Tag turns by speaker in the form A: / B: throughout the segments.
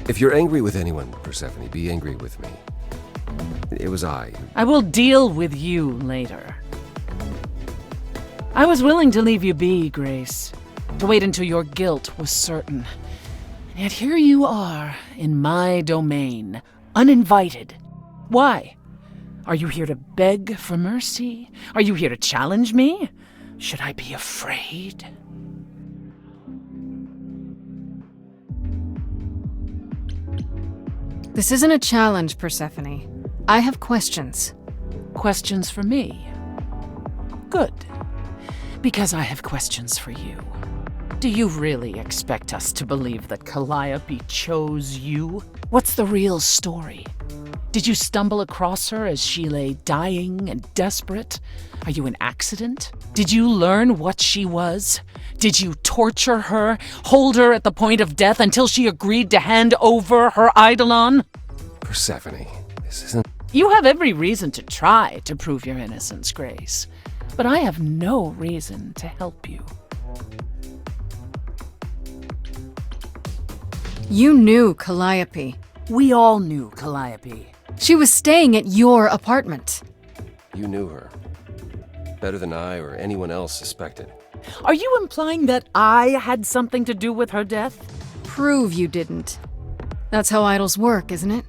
A: If you're angry with anyone, Persephone, be angry with me. It was I.
B: I will deal with you later. I was willing to leave you be, Grace. To wait until your guilt was certain. And yet here you are, in my domain, uninvited. Why? Are you here to beg for mercy? Are you here to challenge me? Should I be afraid?
C: This isn't a challenge, Persephone. I have questions.
B: Questions for me? Good. Because I have questions for you. Do you really expect us to believe that Calliope chose you? What's the real story? Did you stumble across her as she lay dying and desperate? Are you an accident? Did you learn what she was? Did you torture her, hold her at the point of death until she agreed to hand over her eidolon?
A: Persephone, this isn't...
B: You have every reason to try to prove your innocence, Grace. But I have no reason to help you.
C: You knew Calliope.
B: We all knew Calliope.
C: She was staying at your apartment.
A: You knew her. Better than I or anyone else suspected.
B: Are you implying that I had something to do with her death?
C: Prove you didn't. That's how idols work, isn't it?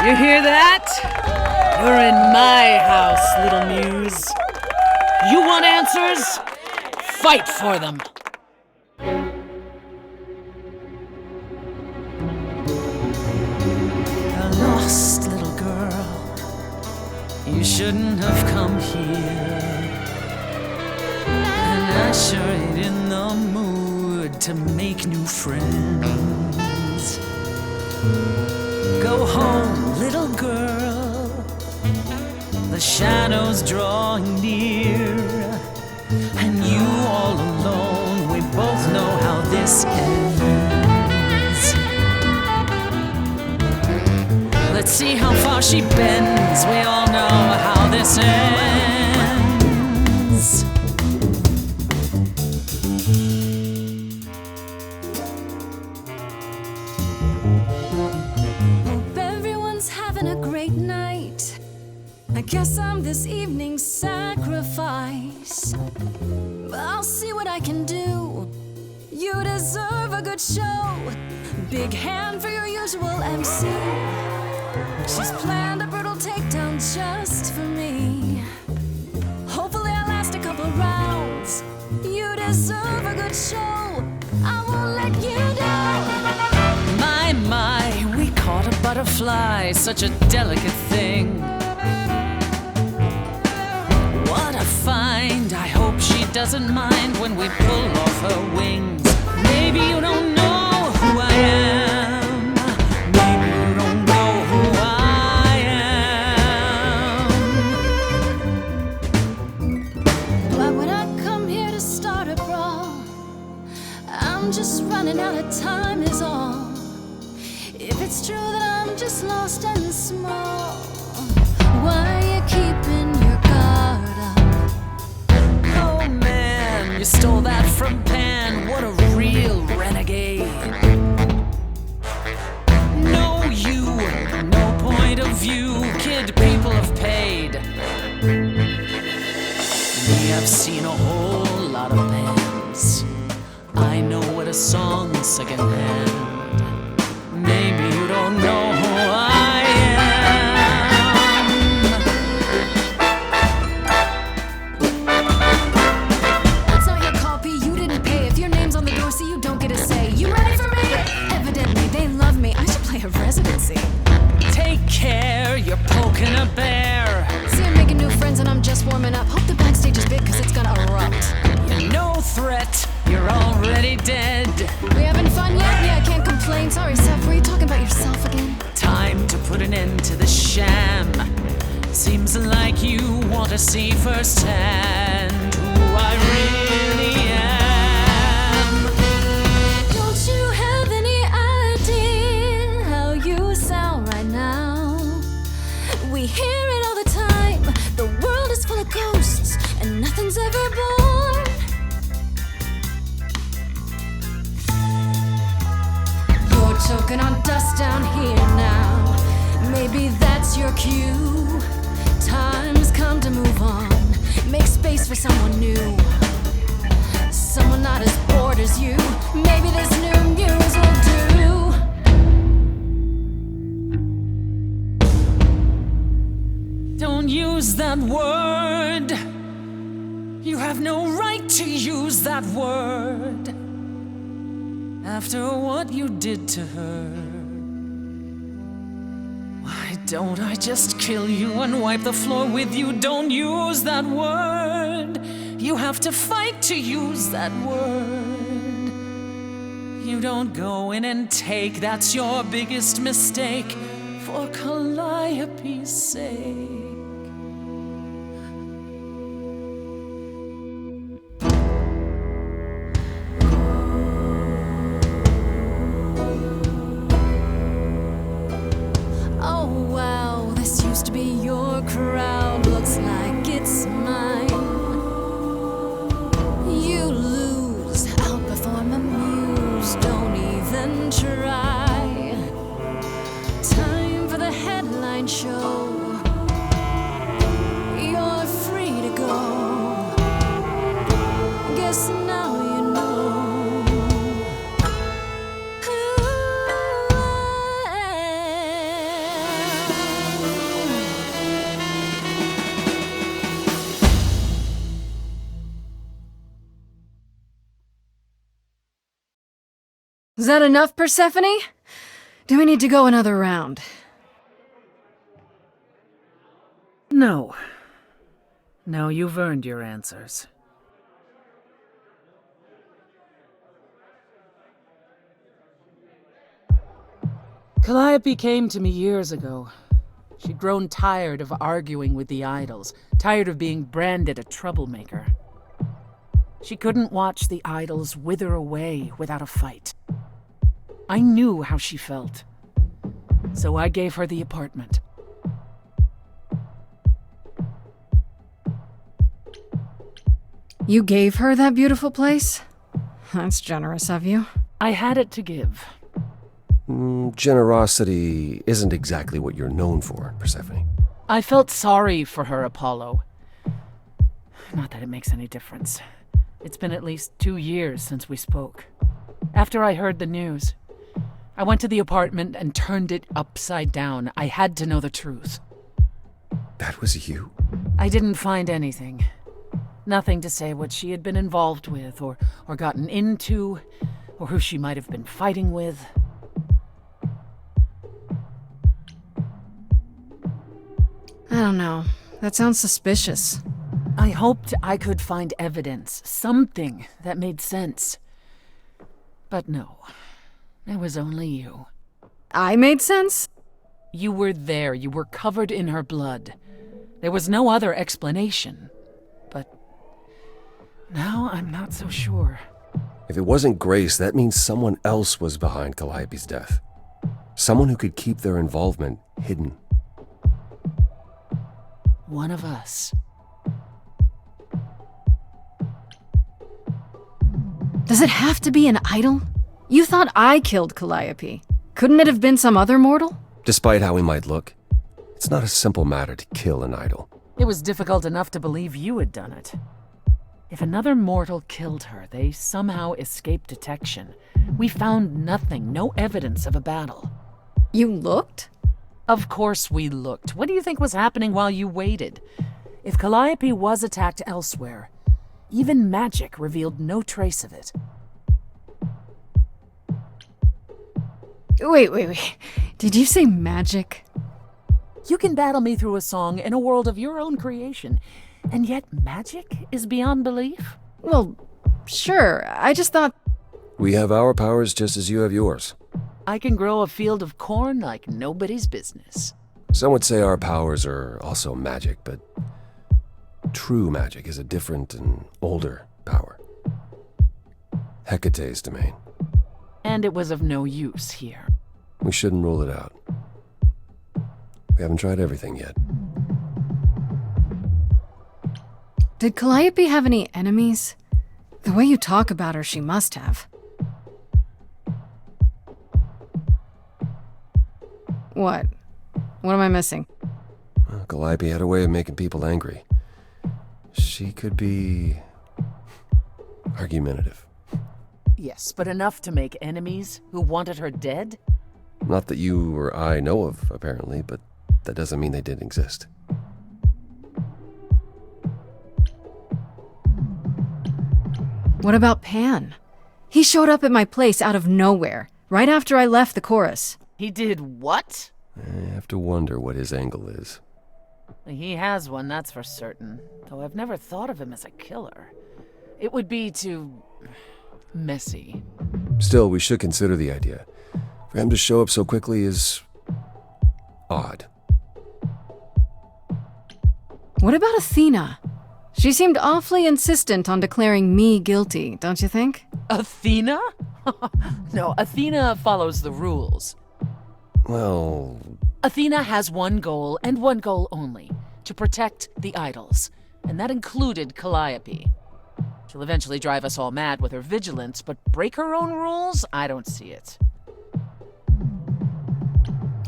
B: You hear that? You're in my house, little muse. You want answers? Fight for them. A lost little girl. You shouldn't have come here. And I sure ain't in the mood to make new friends. Go home, little girl. The shadows drawing near, and you all alone. We both know how this ends. Let's see how far she bends. We all know how this ends.
D: I guess I'm this evening's sacrifice, but I'll see what I can do. You deserve a good show. Big hand for your usual MC. She's planned a brutal takedown just for me. Hopefully I'll last a couple rounds. You deserve a good show. I won't let you down.
B: My, we caught a butterfly, such a delicate thing. What a find. I hope she doesn't mind when we pull off her wings. Maybe you don't know who I am. Maybe you don't know who I
D: am. Why would I come here to start a brawl? I'm just running out of time is all. If it's true that I'm just lost and small, why are you keeping your guard up?
B: Oh man, you stole that from Pan. What a real renegade. No you, no point of view. Kid, people have paid. Me, I've seen a whole lot of bands. I know what a song's secondhand. Maybe you don't know who I am.
D: That's not your copy, you didn't pay. If your name's on the door, so you don't get a say. You ready for me? Evidently, they love me. I should play a residency.
B: Take care, you're poking a bear.
D: See, I'm making new friends and I'm just warming up. Hope the backstage is big, cause it's gonna erupt.
B: You're no threat, you're already dead.
D: We having fun yet? Yeah, I can't complain. Sorry, Seth, were you talking about yourself again?
B: Time to put an end to the sham. Seems like you want to see firsthand who I really am.
D: one's ever born. You're choking on dust down here now. Maybe that's your cue. Time's come to move on. Make space for someone new. Someone not as bored as you. Maybe this new muse will do.
B: Don't use that word. You have no right to use that word. After what you did to her. Why don't I just kill you and wipe the floor with you? Don't use that word. You have to fight to use that word. You don't go in and take, that's your biggest mistake. For Calliope's sake.
D: Oh wow, this used to be your crowd. Looks like it's mine. You lose, outperform a muse. Don't even try. Time for the headline show. You're free to go. Guess now you know.
C: Is that enough, Persephone? Do we need to go another round?
B: No. No, you've earned your answers. Calliope came to me years ago. She'd grown tired of arguing with the idols, tired of being branded a troublemaker. She couldn't watch the idols wither away without a fight. I knew how she felt, so I gave her the apartment.
C: You gave her that beautiful place? That's generous of you.
B: I had it to give.
A: Generosity isn't exactly what you're known for, Persephone.
B: I felt sorry for her, Apollo. Not that it makes any difference. It's been at least 2 years since we spoke. After I heard the news, I went to the apartment and turned it upside down. I had to know the truth.
A: That was you?
B: I didn't find anything. Nothing to say what she had been involved with, or gotten into, or who she might have been fighting with.
C: I don't know. That sounds suspicious.
B: I hoped I could find evidence, something that made sense. But no, it was only you.
C: I made sense?
B: You were there, you were covered in her blood. There was no other explanation. But now I'm not so sure.
A: If it wasn't Grace, that means someone else was behind Calliope's death. Someone who could keep their involvement hidden.
B: One of us.
C: Does it have to be an idol? You thought I killed Calliope. Couldn't it have been some other mortal?
A: Despite how he might look, it's not a simple matter to kill an idol.
B: It was difficult enough to believe you had done it. If another mortal killed her, they somehow escaped detection. We found nothing, no evidence of a battle.
C: You looked?
B: Of course we looked. What do you think was happening while you waited? If Calliope was attacked elsewhere, even magic revealed no trace of it.
C: Wait. Did you say magic?
B: You can battle me through a song in a world of your own creation, and yet magic is beyond belief?
C: Well, sure. I just thought...
A: We have our powers just as you have yours.
B: I can grow a field of corn like nobody's business.
A: Some would say our powers are also magic, but true magic is a different and older power. Hecate's domain.
B: And it was of no use here.
A: We shouldn't rule it out. We haven't tried everything yet.
C: Did Calliope have any enemies? The way you talk about her, she must have. What? What am I missing?
A: Well, Calliope had a way of making people angry. She could be argumentative.
B: Yes, but enough to make enemies who wanted her dead?
A: Not that you or I know of, apparently, but that doesn't mean they didn't exist.
C: What about Pan? He showed up at my place out of nowhere, right after I left the chorus.
B: He did what?
A: I have to wonder what his angle is.
B: He has one, that's for certain. Though I've never thought of him as a killer. It would be too messy.
A: Still, we should consider the idea. For him to show up so quickly is odd.
C: What about Athena? She seemed awfully insistent on declaring me guilty, don't you think?
B: Athena? No, Athena follows the rules.
A: Well,
B: Athena has one goal, and one goal only. To protect the idols. And that included Calliope. She'll eventually drive us all mad with her vigilance, but break her own rules? I don't see it.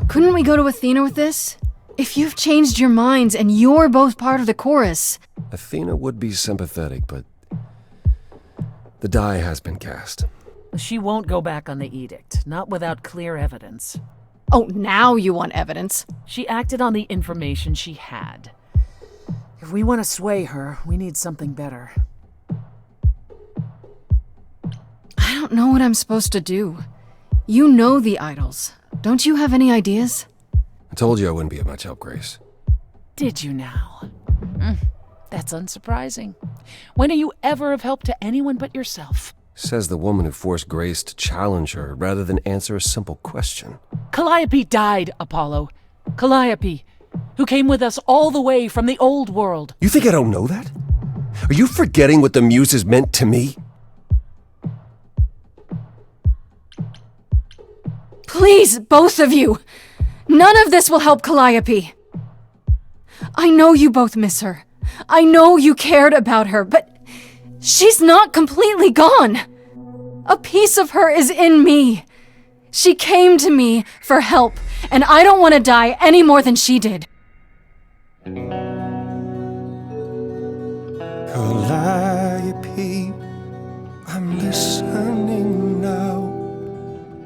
C: Couldn't we go to Athena with this? If you've changed your minds and you're both part of the chorus.
A: Athena would be sympathetic, but the die has been cast.
B: She won't go back on the edict, not without clear evidence.
C: Oh, now you want evidence.
B: She acted on the information she had. If we want to sway her, we need something better.
C: I don't know what I'm supposed to do. You know the idols. Don't you have any ideas?
A: I told you I wouldn't be of much help, Grace.
B: Did you now? That's unsurprising. When are you ever of help to anyone but yourself?
A: Says the woman who forced Grace to challenge her rather than answer a simple question.
B: Calliope died, Apollo. Calliope, who came with us all the way from the old world.
A: You think I don't know that? Are you forgetting what the Muses meant to me?
C: Please, both of you! None of this will help Calliope. I know you both miss her. I know you cared about her, but she's not completely gone. A piece of her is in me. She came to me for help, and I don't want to die any more than she did.
A: Calliope, I'm listening now.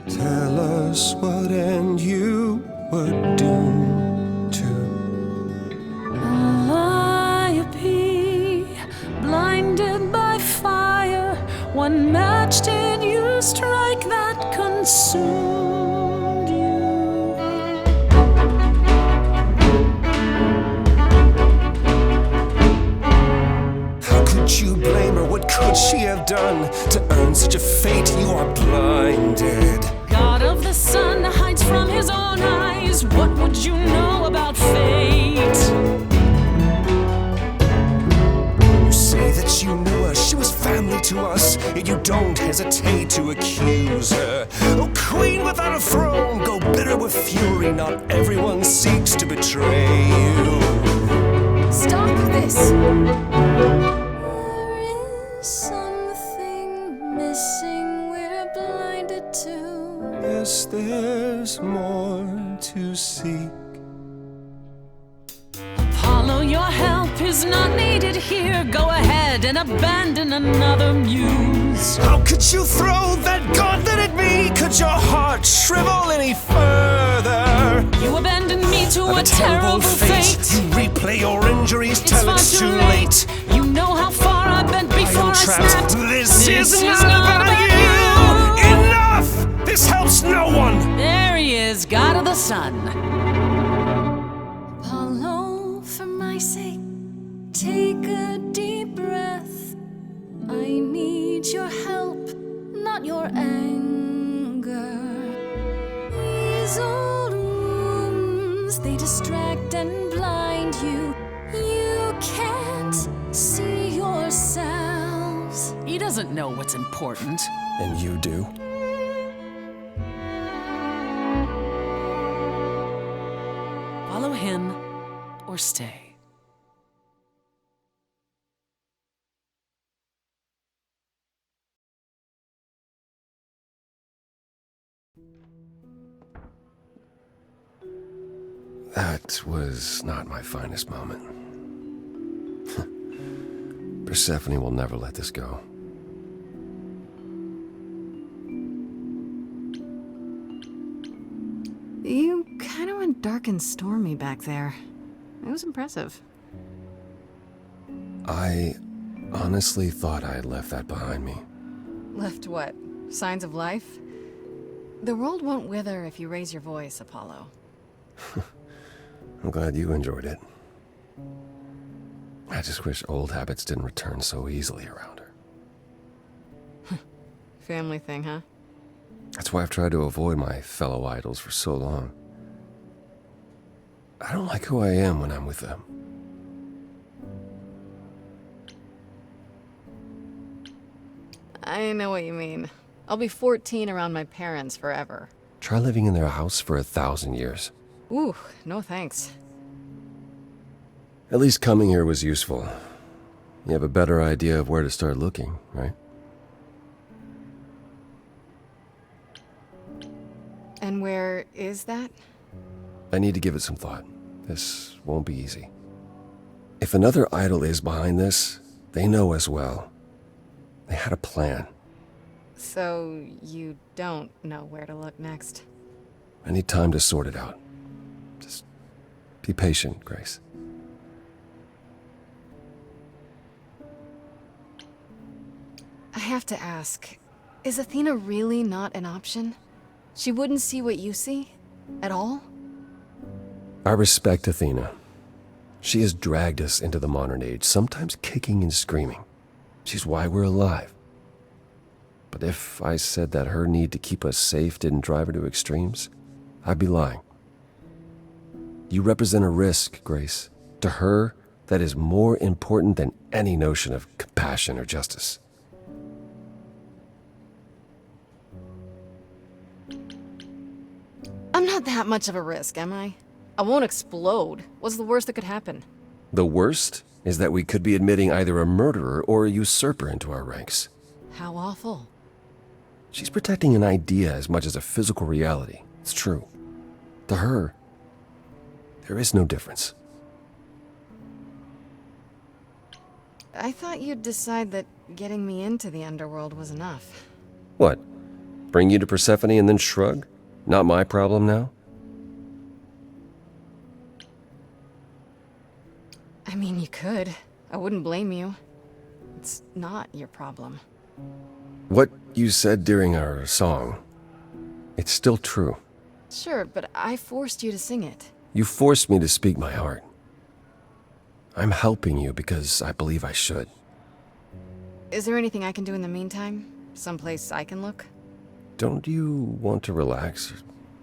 A: Tell us what end you were doomed to.
D: Calliope, blinded by fire, one match did you strike that consumed you.
A: How could you blame her? What could she have done to earn such a fate? You are blinded.
D: God of the sun hides from his own eyes. What would you know about fate?
A: You say that you knew her, she was family to us, yet you don't hesitate to accuse her. Oh, queen without a throne, go bitter with fury. Not everyone seeks to betray you.
C: Stop this!
D: There is something missing we're blinded to.
A: Yes, there's more to seek.
D: Apollo, your help is not needed here. Go ahead and abandon another muse.
A: How could you throw that gauntlet at me? Could your heart shrivel any further?
D: You abandoned me to a terrible fate.
A: You replay your injuries
D: It's
A: till
D: far
A: it's
D: too
A: too
D: late.
A: late.
D: You know how far I bent before I
A: trapped.
D: snapped.
A: This is not about you. Enough! This helps no one.
B: There he is, God of the sun.
D: Apollo, for my sake, take a deep breath. I need your help, not your anger. These old wounds, they distract and blind you. You can't see yourselves.
B: He doesn't know what's important.
A: And you do?
B: Follow him or stay.
A: That was not my finest moment. Persephone will never let this go.
C: You kind of went dark and stormy back there. It was impressive.
A: I honestly thought I had left that behind me.
C: Left what? Signs of life? The world won't wither if you raise your voice, Apollo.
A: I'm glad you enjoyed it. I just wish old habits didn't return so easily around her.
C: Family thing, huh?
A: That's why I've tried to avoid my fellow idols for so long. I don't like who I am when I'm with them.
C: I know what you mean. I'll be 14 around my parents forever.
A: Try living in their house for 1,000 years.
C: Ooh, no thanks.
A: At least coming here was useful. You have a better idea of where to start looking, right?
C: And where is that?
A: I need to give it some thought. This won't be easy. If another idol is behind this, they know as well. They had a plan.
C: So you don't know where to look next?
A: I need time to sort it out. Just be patient, Grace.
C: I have to ask, is Athena really not an option? She wouldn't see what you see? At all?
A: I respect Athena. She has dragged us into the modern age, sometimes kicking and screaming. She's why we're alive. But if I said that her need to keep us safe didn't drive her to extremes, I'd be lying. You represent a risk, Grace. To her, that is more important than any notion of compassion or justice.
C: I'm not that much of a risk, am I? I won't explode. What's the worst that could happen?
A: The worst is that we could be admitting either a murderer or a usurper into our ranks.
C: How awful.
A: She's protecting an idea as much as a physical reality. It's true. To her, there is no difference.
C: I thought you'd decide that getting me into the underworld was enough.
A: What? Bring you to Persephone and then shrug? Not my problem now?
C: I mean, you could. I wouldn't blame you. It's not your problem.
A: What you said during our song, it's still true.
C: Sure, but I forced you to sing it.
A: You forced me to speak my heart. I'm helping you because I believe I should.
C: Is there anything I can do in the meantime? Someplace I can look?
A: Don't you want to relax?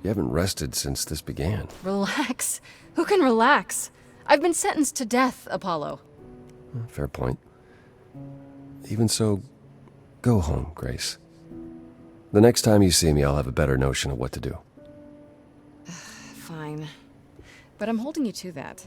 A: You haven't rested since this began.
C: Relax? Who can relax? I've been sentenced to death, Apollo.
A: Fair point. Even so, go home, Grace. The next time you see me, I'll have a better notion of what to do.
C: Fine. But I'm holding you to that.